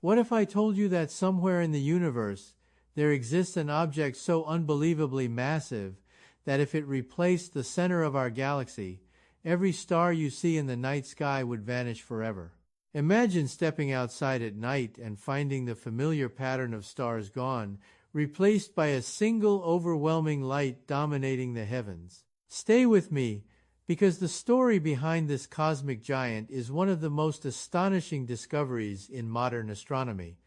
What if I told you that somewhere in the universe there exists an object so unbelievably massive that if it replaced the center of our galaxy, every star you see in the night sky would vanish forever? Imagine stepping outside at night and finding the familiar pattern of stars gone, replaced by a single overwhelming light dominating the heavens. Stay with me, because the story behind this cosmic giant is one of the most astonishing discoveries in modern astronomy.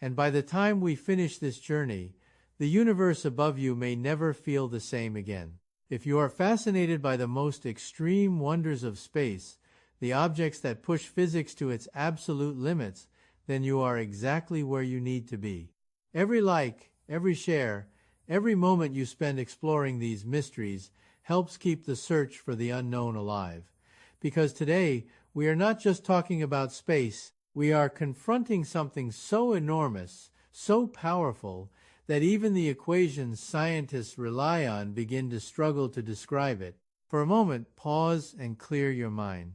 And by the time we finish this journey, the universe above you may never feel the same again. If you are fascinated by the most extreme wonders of space, the objects that push physics to its absolute limits, then you are exactly where you need to be. Every like, every share, every moment you spend exploring these mysteries helps keep the search for the unknown alive. Because today, we are not just talking about space, we are confronting something so enormous, so powerful, that even the equations scientists rely on begin to struggle to describe it. For a moment, pause and clear your mind.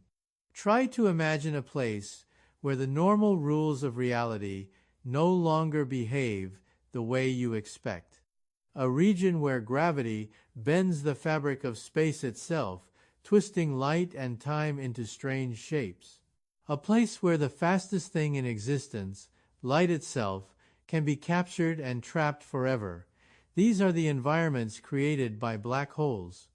Try to imagine a place where the normal rules of reality no longer behave the way you expect. A region where gravity bends the fabric of space itself, twisting light and time into strange shapes. A place where the fastest thing in existence, light itself, can be captured and trapped forever. These are the environments created by black holes.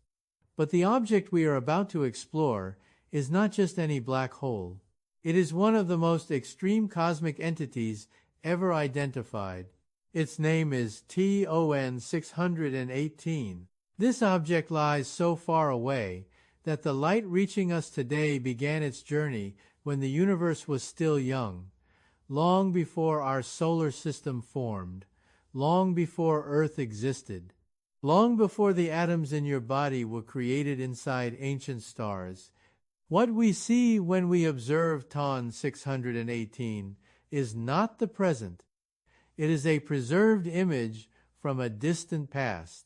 But the object we are about to explore is not just any black hole. It is one of the most extreme cosmic entities ever identified. Its name is TON 618. This object lies so far away that the light reaching us today began its journey when the universe was still young, long before our solar system formed, long before Earth existed, long before the atoms in your body were created inside ancient stars. What we see when we observe TON 618 is not the present. It is a preserved image from a distant past.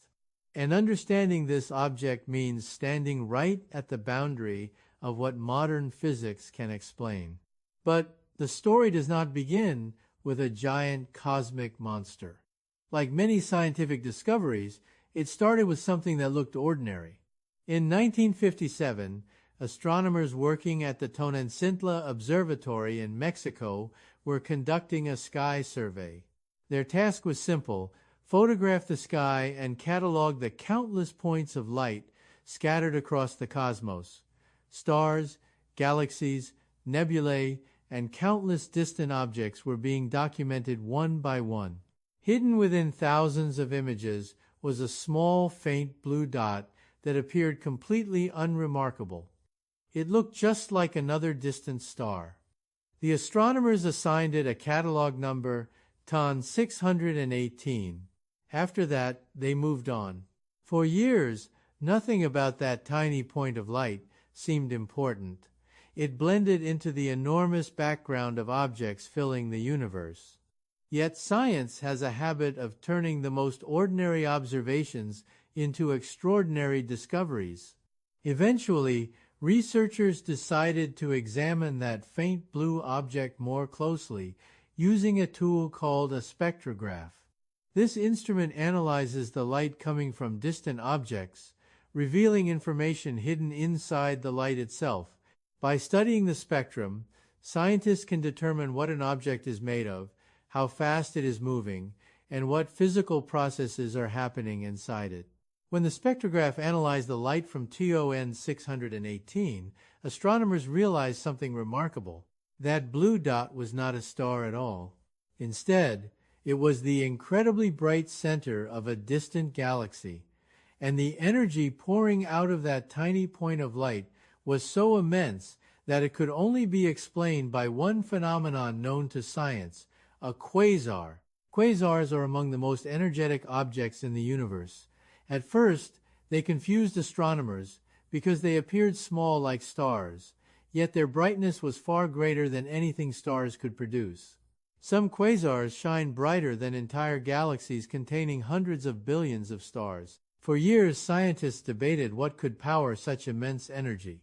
And understanding this object means standing right at the boundary of what modern physics can explain. But the story does not begin with a giant cosmic monster. Like many scientific discoveries, it started with something that looked ordinary. In 1957, astronomers working at the Tonantzintla Observatory in Mexico were conducting a sky survey. Their task was simple: photograph the sky and catalog the countless points of light scattered across the cosmos. Stars, galaxies, nebulae, and countless distant objects were being documented one by one. Hidden within thousands of images was a small, faint blue dot that appeared completely unremarkable. It looked just like another distant star. The astronomers assigned it a catalog number, TON 618. After that, they moved on. For years, nothing about that tiny point of light seemed important. It blended into the enormous background of objects filling the universe. Yet science has a habit of turning the most ordinary observations into extraordinary discoveries. Eventually, researchers decided to examine that faint blue object more closely using a tool called a spectrograph. This instrument analyzes the light coming from distant objects, revealing information hidden inside the light itself. By studying the spectrum, scientists can determine what an object is made of, how fast it is moving, and what physical processes are happening inside it. When the spectrograph analyzed the light from TON 618, astronomers realized something remarkable. That blue dot was not a star at all. Instead, it was the incredibly bright center of a distant galaxy, and the energy pouring out of that tiny point of light was so immense that it could only be explained by one phenomenon known to science, a quasar. Quasars are among the most energetic objects in the universe. At first, they confused astronomers because they appeared small like stars, yet their brightness was far greater than anything stars could produce. Some quasars shine brighter than entire galaxies containing hundreds of billions of stars. For years, scientists debated what could power such immense energy.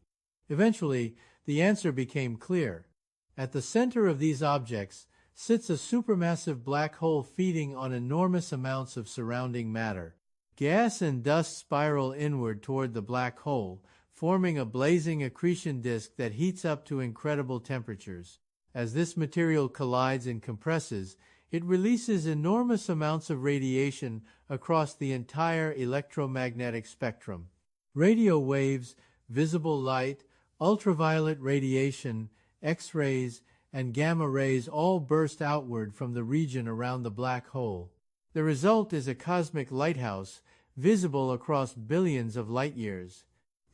Eventually, the answer became clear. At the center of these objects, sits a supermassive black hole feeding on enormous amounts of surrounding matter. Gas and dust spiral inward toward the black hole, forming a blazing accretion disk that heats up to incredible temperatures. As this material collides and compresses, it releases enormous amounts of radiation across the entire electromagnetic spectrum. Radio waves, visible light, ultraviolet radiation, X-rays, and gamma rays all burst outward from the region around the black hole. The result is a cosmic lighthouse, visible across billions of light-years.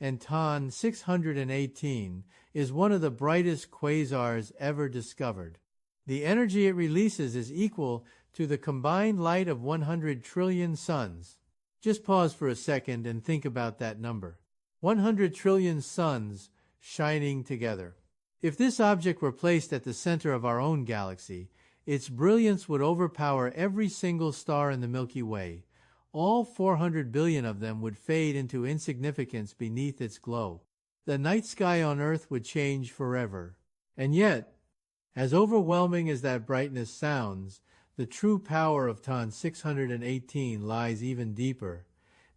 And TON 618 is one of the brightest quasars ever discovered. The energy it releases is equal to the combined light of 100 trillion suns. Just pause for a second and think about that number. 100 trillion suns shining together. If this object were placed at the center of our own galaxy, its brilliance would overpower every single star in the Milky Way. All 400 billion of them would fade into insignificance beneath its glow. The night sky on Earth would change forever. And yet, as overwhelming as that brightness sounds, the true power of TON 618 lies even deeper,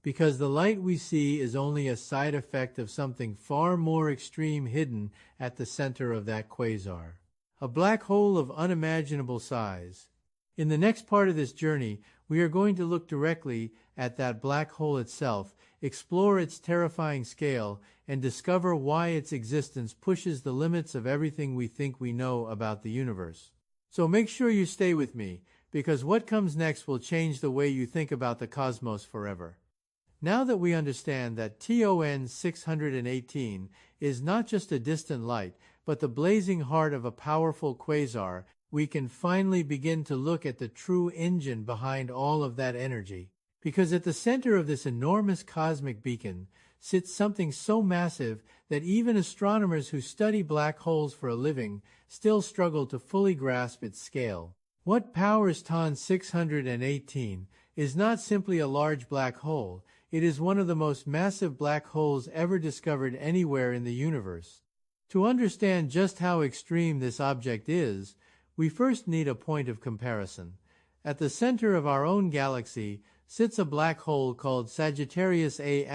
because the light we see is only a side effect of something far more extreme hidden at the center of that quasar. A black hole of unimaginable size. In the next part of this journey, we are going to look directly at that black hole itself, explore its terrifying scale, and discover why its existence pushes the limits of everything we think we know about the universe. So make sure you stay with me, because what comes next will change the way you think about the cosmos forever. Now that we understand that TON 618 is not just a distant light, but the blazing heart of a powerful quasar, we can finally begin to look at the true engine behind all of that energy. Because at the center of this enormous cosmic beacon sits something so massive that even astronomers who study black holes for a living still struggle to fully grasp its scale. What powers TON 618 is not simply a large black hole, it is one of the most massive black holes ever discovered anywhere in the universe. To understand just how extreme this object is, we first need a point of comparison. At the center of our own galaxy sits a black hole called Sagittarius A*.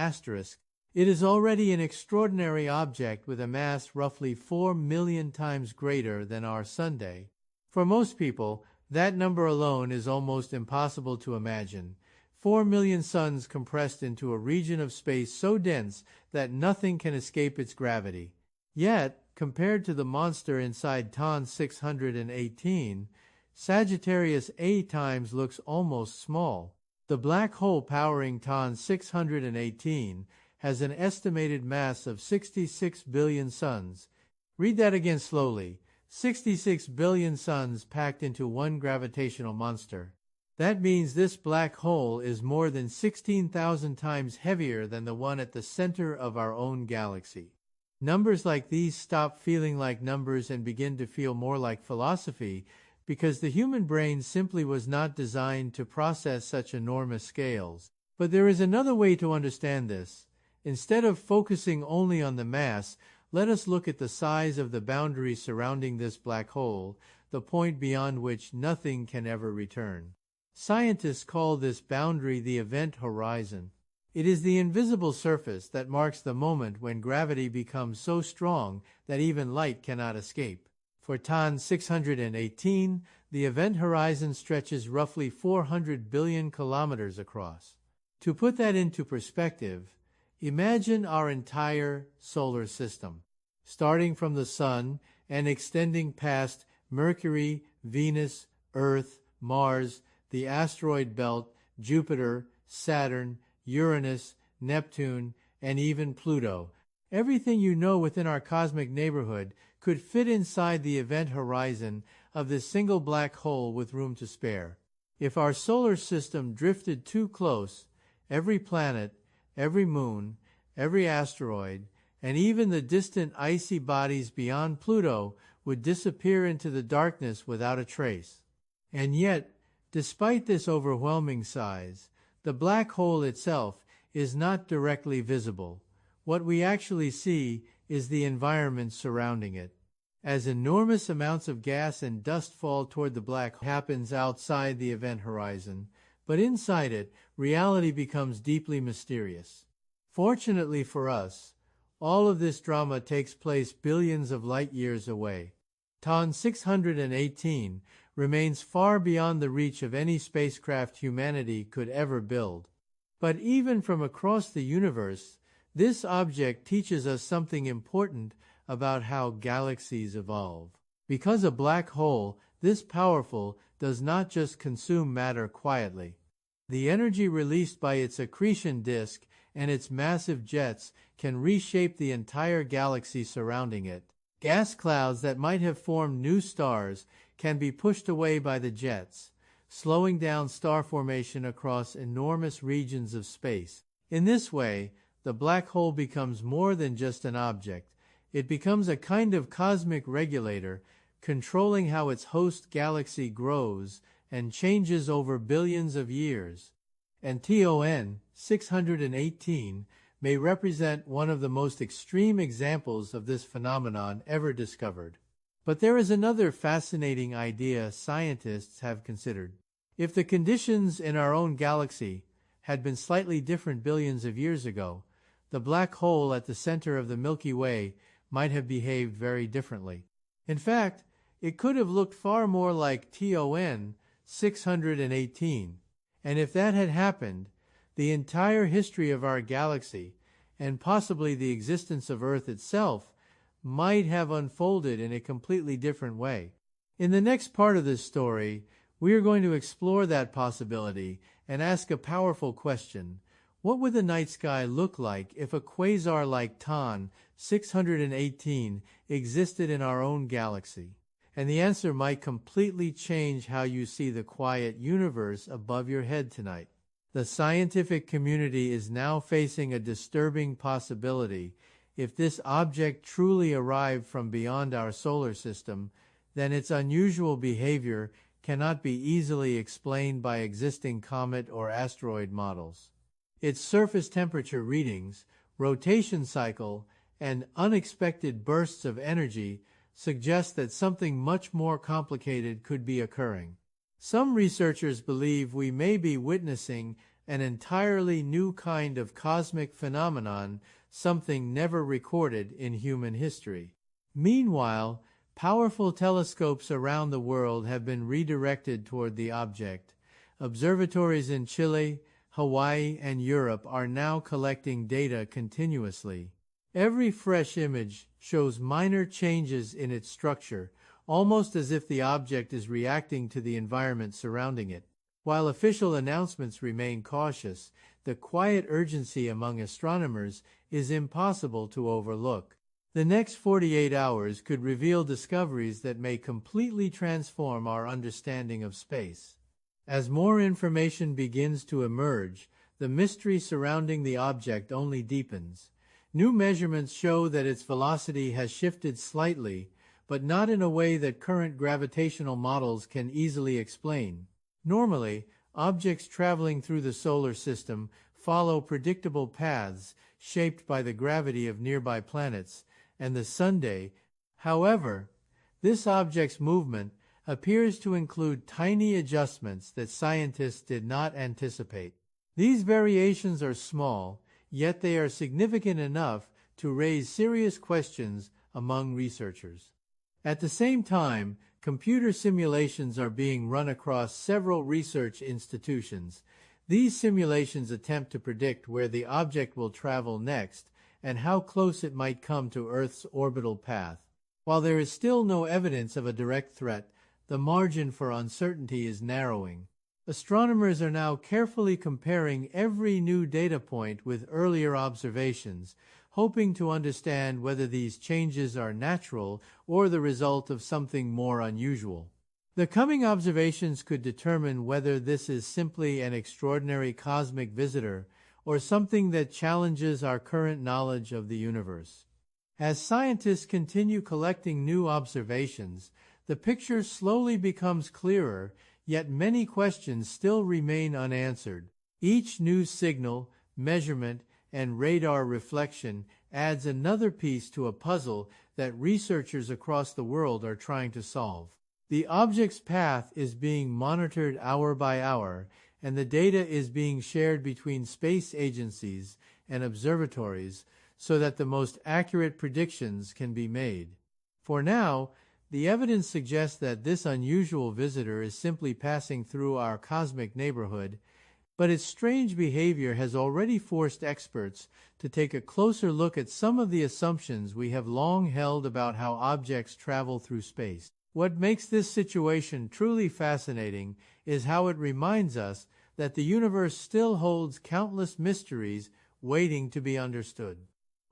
It is already an extraordinary object with a mass roughly 4 million times greater than our Sunday. For most people, that number alone is almost impossible to imagine. 4 million suns compressed into a region of space so dense that nothing can escape its gravity. Yet, compared to the monster inside TON 618, Sagittarius A times looks almost small. The black hole powering TON 618 has an estimated mass of 66 billion suns. Read that again slowly. 66 billion suns packed into one gravitational monster. That means this black hole is more than 16,000 times heavier than the one at the center of our own galaxy. Numbers like these stop feeling like numbers and begin to feel more like philosophy, because the human brain simply was not designed to process such enormous scales. But there is another way to understand this. Instead of focusing only on the mass, let us look at the size of the boundary surrounding this black hole, the point beyond which nothing can ever return. Scientists call this boundary the event horizon. It is the invisible surface that marks the moment when gravity becomes so strong that even light cannot escape. For TON 618, the event horizon stretches roughly 400 billion kilometers across. To put that into perspective, imagine our entire solar system, starting from the Sun and extending past Mercury, Venus, Earth, Mars, the asteroid belt, Jupiter, Saturn, Uranus, Neptune, and even Pluto. Everything you know within our cosmic neighborhood could fit inside the event horizon of this single black hole with room to spare. If our solar system drifted too close, every planet, every moon, every asteroid, and even the distant icy bodies beyond Pluto would disappear into the darkness without a trace. And yet, despite this overwhelming size, the black hole itself is not directly visible. What we actually see is the environment surrounding it. As enormous amounts of gas and dust fall toward the black hole happens outside the event horizon, but inside it, reality becomes deeply mysterious. Fortunately for us, all of this drama takes place billions of light years away. TON 618 remains far beyond the reach of any spacecraft humanity could ever build. But even from across the universe, this object teaches us something important about how galaxies evolve. Because a black hole, this powerful, does not just consume matter quietly. The energy released by its accretion disk and its massive jets can reshape the entire galaxy surrounding it. Gas clouds that might have formed new stars can be pushed away by the jets, slowing down star formation across enormous regions of space. In this way, the black hole becomes more than just an object. It becomes a kind of cosmic regulator, controlling how its host galaxy grows and changes over billions of years. And TON 618 may represent one of the most extreme examples of this phenomenon ever discovered. But there is another fascinating idea scientists have considered. If the conditions in our own galaxy had been slightly different billions of years ago, the black hole at the center of the Milky Way might have behaved very differently. In fact, it could have looked far more like TON 618. And if that had happened, the entire history of our galaxy, and possibly the existence of Earth itself, might have unfolded in a completely different way. In the next part of this story, we are going to explore that possibility and ask a powerful question. What would the night sky look like if a quasar like TON 618 existed in our own galaxy? And the answer might completely change how you see the quiet universe above your head tonight. The scientific community is now facing a disturbing possibility. If this object truly arrived from beyond our solar system, then its unusual behavior cannot be easily explained by existing comet or asteroid models. Its surface temperature readings, rotation cycle, and unexpected bursts of energy suggest that something much more complicated could be occurring. Some researchers believe we may be witnessing an entirely new kind of cosmic phenomenon, something never recorded in human history. Meanwhile, powerful telescopes around the world have been redirected toward the object. Observatories in Chile, Hawaii, and Europe are now collecting data continuously. Every fresh image shows minor changes in its structure, almost as if the object is reacting to the environment surrounding it. While official announcements remain cautious, the quiet urgency among astronomers is impossible to overlook. The next 48 hours could reveal discoveries that may completely transform our understanding of space. As more information begins to emerge, the mystery surrounding the object only deepens. New measurements show that its velocity has shifted slightly, but not in a way that current gravitational models can easily explain. Normally, objects traveling through the solar system follow predictable paths shaped by the gravity of nearby planets and the sunday. However, this object's movement appears to include tiny adjustments that scientists did not anticipate. These variations are small, yet they are significant enough to raise serious questions among researchers. At the same time, computer simulations are being run across several research institutions. These simulations attempt to predict where the object will travel next and how close it might come to Earth's orbital path. While there is still no evidence of a direct threat, the margin for uncertainty is narrowing. Astronomers are now carefully comparing every new data point with earlier observations, hoping to understand whether these changes are natural or the result of something more unusual. The coming observations could determine whether this is simply an extraordinary cosmic visitor or something that challenges our current knowledge of the universe. As scientists continue collecting new observations, the picture slowly becomes clearer, yet many questions still remain unanswered. Each new signal, measurement, and radar reflection adds another piece to a puzzle that researchers across the world are trying to solve. The object's path is being monitored hour by hour, and the data is being shared between space agencies and observatories so that the most accurate predictions can be made. For now, the evidence suggests that this unusual visitor is simply passing through our cosmic neighborhood, but its strange behavior has already forced experts to take a closer look at some of the assumptions we have long held about how objects travel through space. What makes this situation truly fascinating is how it reminds us that the universe still holds countless mysteries waiting to be understood.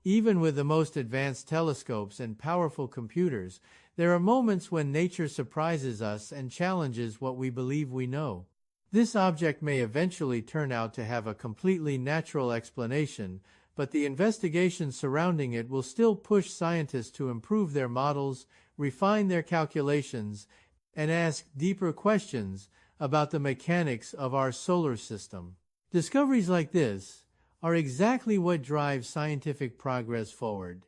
Even with the most advanced telescopes and powerful computers, there are moments when nature surprises us and challenges what we believe we know. This object may eventually turn out to have a completely natural explanation, but the investigation surrounding it will still push scientists to improve their models, refine their calculations, and ask deeper questions about the mechanics of our solar system. Discoveries like this are exactly what drive scientific progress forward.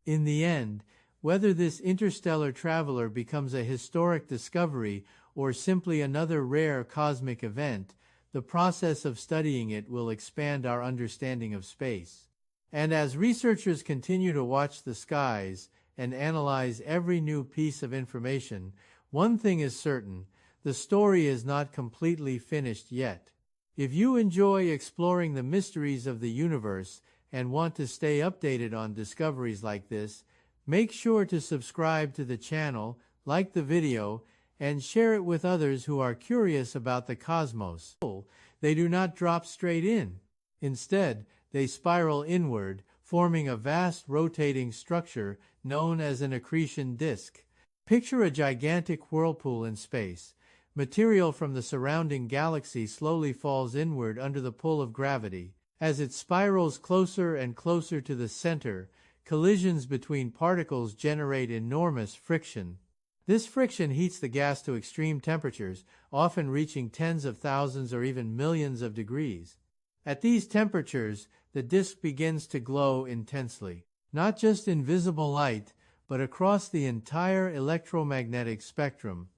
In the end, whether this interstellar traveler becomes a historic discovery or simply another rare cosmic event, the process of studying it will expand our understanding of space. And as researchers continue to watch the skies and analyze every new piece of information, one thing is certain: the story is not completely finished yet. If you enjoy exploring the mysteries of the universe and want to stay updated on discoveries like this, make sure to subscribe to the channel, like the video, and share it with others who are curious about the cosmos. They do not drop straight in. Instead, they spiral inward, forming a vast rotating structure known as an accretion disk. Picture a gigantic whirlpool in space. Material from the surrounding galaxy slowly falls inward under the pull of gravity. As it spirals closer and closer to the center, collisions between particles generate enormous friction. This friction heats the gas to extreme temperatures, often reaching tens of thousands or even millions of degrees. At these temperatures, the disk begins to glow intensely. Not just in visible light, but across the entire electromagnetic spectrum.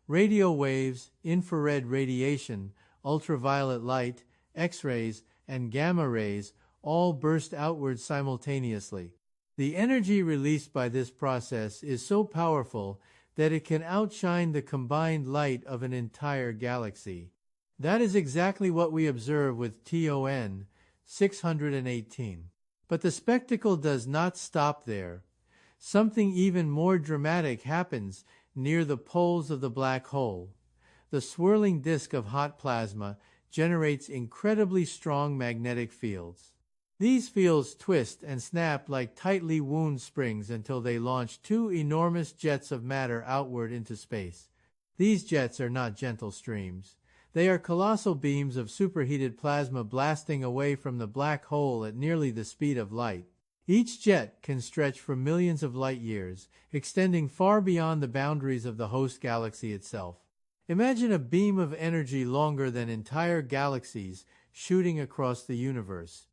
Radio waves, infrared radiation, ultraviolet light, X-rays, and gamma rays all burst outward simultaneously. The energy released by this process is so powerful that it can outshine the combined light of an entire galaxy. That is exactly what we observe with TON 618. But the spectacle does not stop there. Something even more dramatic happens near the poles of the black hole. The swirling disk of hot plasma generates incredibly strong magnetic fields. These fields twist and snap like tightly wound springs until they launch two enormous jets of matter outward into space. These jets are not gentle streams. They are colossal beams of superheated plasma blasting away from the black hole at nearly the speed of light. Each jet can stretch for millions of light years, extending far beyond the boundaries of the host galaxy itself. Imagine a beam of energy longer than entire galaxies shooting across the universe.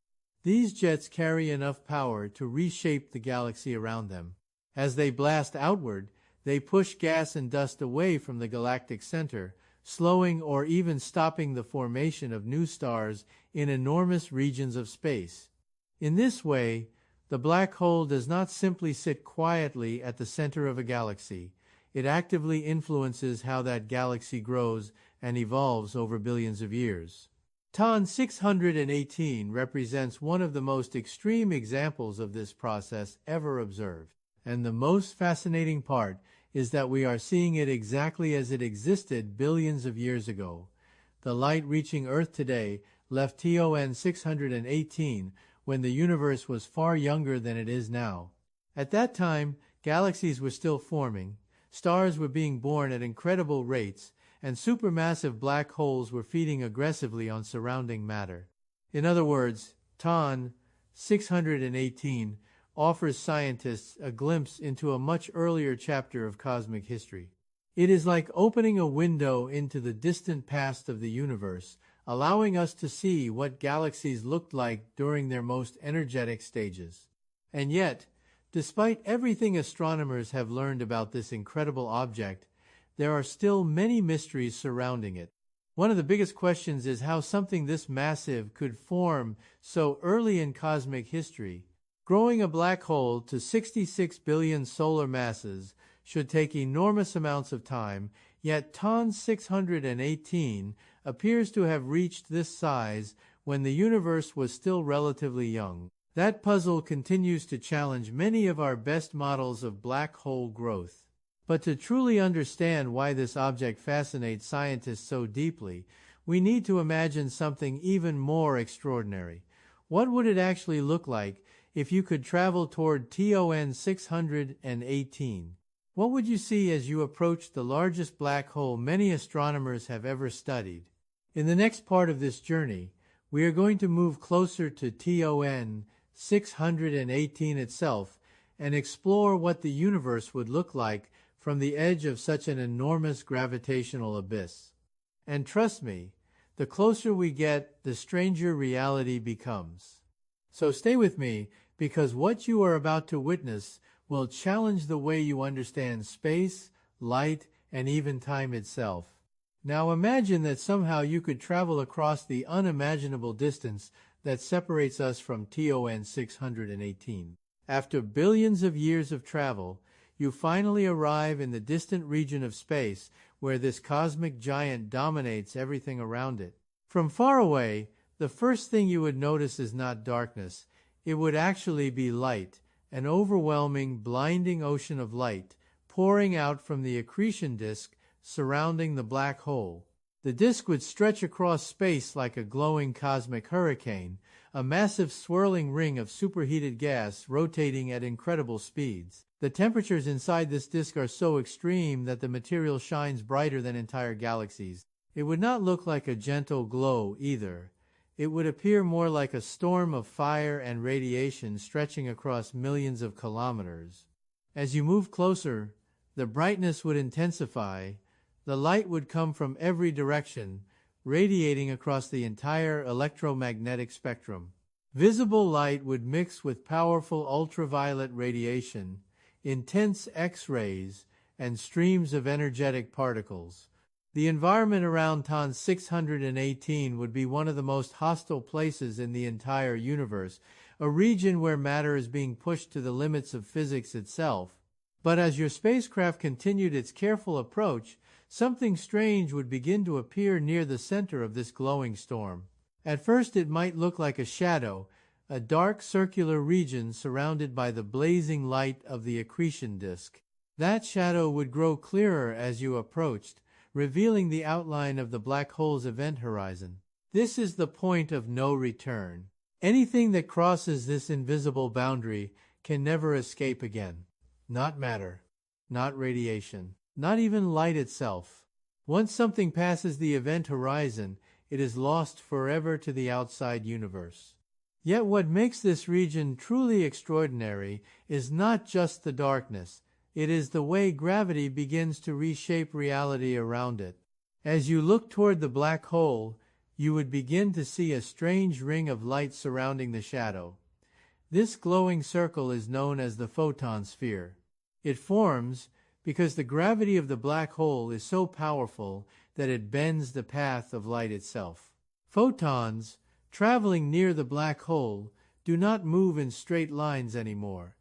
These jets carry enough power to reshape the galaxy around them. As they blast outward, they push gas and dust away from the galactic center, slowing or even stopping the formation of new stars in enormous regions of space. In this way, the black hole does not simply sit quietly at the center of a galaxy. It actively influences how that galaxy grows and evolves over billions of years. TON 618 represents one of the most extreme examples of this process ever observed. And the most fascinating part is that we are seeing it exactly as it existed billions of years ago. The light reaching Earth today left TON 618 when the universe was far younger than it is now. At that time, galaxies were still forming, stars were being born at incredible rates, and supermassive black holes were feeding aggressively on surrounding matter. In other words, TON 618 offers scientists a glimpse into a much earlier chapter of cosmic history. It is like opening a window into the distant past of the universe, allowing us to see what galaxies looked like during their most energetic stages. And yet, Despite everything astronomers have learned about this incredible object, there are still many mysteries surrounding it. One of the biggest questions is how something this massive could form so early in cosmic history. Growing a black hole to 66 billion solar masses should take enormous amounts of time, yet TON 618 appears to have reached this size when the universe was still relatively young. That puzzle continues to challenge many of our best models of black hole growth. But to truly understand why this object fascinates scientists so deeply, we need to imagine something even more extraordinary. What would it actually look like if you could travel toward TON 618? What would you see as you approach the largest black hole many astronomers have ever studied? In the next part of this journey, we are going to move closer to TON 618 itself and explore what the universe would look like from the edge of such an enormous gravitational abyss. And trust me, the closer we get, the stranger reality becomes. So stay with me, because what you are about to witness will challenge the way you understand space, light, and even time itself. Now imagine that somehow you could travel across the unimaginable distance that separates us from TON 618. After billions of years of travel, you finally arrive in the distant region of space where this cosmic giant dominates everything around it. From far away, the first thing you would notice is not darkness. It would actually be light, an overwhelming, blinding ocean of light pouring out from the accretion disk surrounding the black hole. The disk would stretch across space like a glowing cosmic hurricane, a massive swirling ring of superheated gas rotating at incredible speeds. The temperatures inside this disk are so extreme that the material shines brighter than entire galaxies. It would not look like a gentle glow either. It would appear more like a storm of fire and radiation stretching across millions of kilometers. As you move closer, the brightness would intensify. The light would come from every direction, radiating across the entire electromagnetic spectrum. Visible light would mix with powerful ultraviolet radiation, intense X-rays, and streams of energetic particles. The environment around TON 618 would be one of the most hostile places in the entire universe, a region where matter is being pushed to the limits of physics itself. But as your spacecraft continued its careful approach, something strange would begin to appear near the center of this glowing storm. At first it might look like a shadow, a dark circular region surrounded by the blazing light of the accretion disk. That shadow would grow clearer as you approached, revealing the outline of the black hole's event horizon. This is the point of no return. Anything that crosses this invisible boundary can never escape again. Not matter, not radiation, not even light itself. Once something passes the event horizon, it is lost forever to the outside universe. Yet what makes this region truly extraordinary is not just the darkness. It is the way gravity begins to reshape reality around it. As you look toward the black hole, you would begin to see a strange ring of light surrounding the shadow. This glowing circle is known as the photon sphere. It forms because the gravity of the black hole is so powerful that it bends the path of light itself. Photons, traveling near the black hole, do not move in straight lines anymore.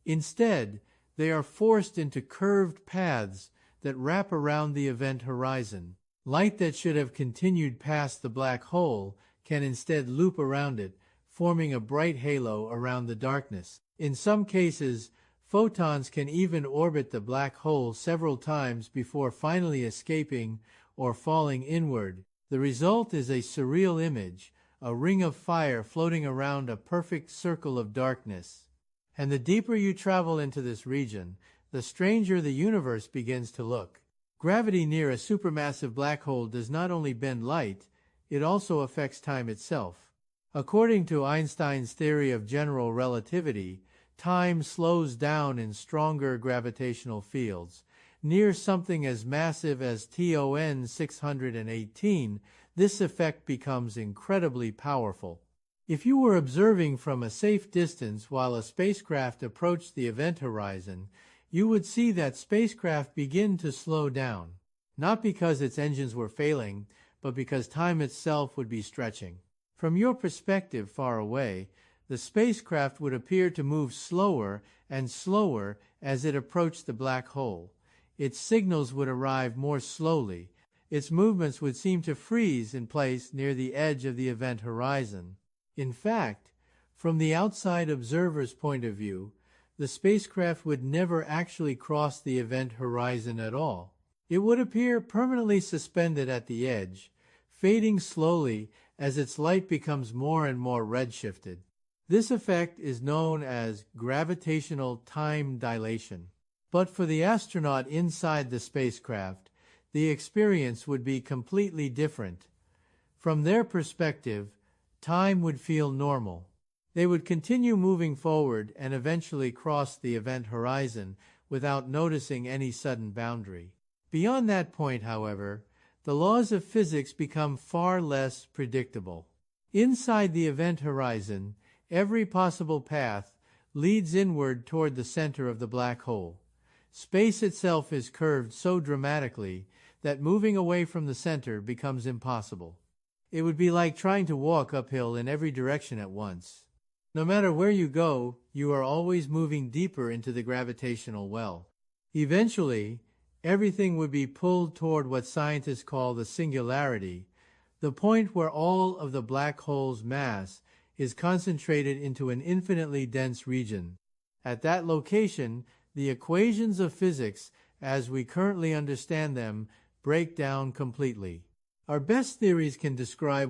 Instead, they are forced into curved paths that wrap around the event horizon. Light that should have continued past the black hole can instead loop around it, forming a bright halo around the darkness. In some cases, photons can even orbit the black hole several times before finally escaping or falling inward. The result is a surreal image, a ring of fire floating around a perfect circle of darkness. And the deeper you travel into this region, the stranger the universe begins to look. Gravity near a supermassive black hole does not only bend light, it also affects time itself. According to Einstein's theory of general relativity, time slows down in stronger gravitational fields. Near something as massive as TON 618, this effect becomes incredibly powerful. If you were observing from a safe distance while a spacecraft approached the event horizon, you would see that spacecraft begin to slow down, not because its engines were failing, but because time itself would be stretching. From your perspective far away, the spacecraft would appear to move slower and slower as it approached the black hole. Its signals would arrive more slowly. Its movements would seem to freeze in place near the edge of the event horizon. In fact, from the outside observer's point of view, the spacecraft would never actually cross the event horizon at all. It would appear permanently suspended at the edge, fading slowly as its light becomes more and more redshifted. This effect is known as gravitational time dilation. But for the astronaut inside the spacecraft, the experience would be completely different. From their perspective, time would feel normal. They would continue moving forward and eventually cross the event horizon without noticing any sudden boundary. Beyond that point, however, the laws of physics become far less predictable. Inside the event horizon, every possible path leads inward toward the center of the black hole. Space itself is curved so dramatically that moving away from the center becomes impossible. It would be like trying to walk uphill in every direction at once. No matter where you go, you are always moving deeper into the gravitational well. Eventually, everything would be pulled toward what scientists call the singularity, the point where all of the black hole's mass is concentrated into an infinitely dense region. At that location, the equations of physics, as we currently understand them, break down completely. Our best theories can describe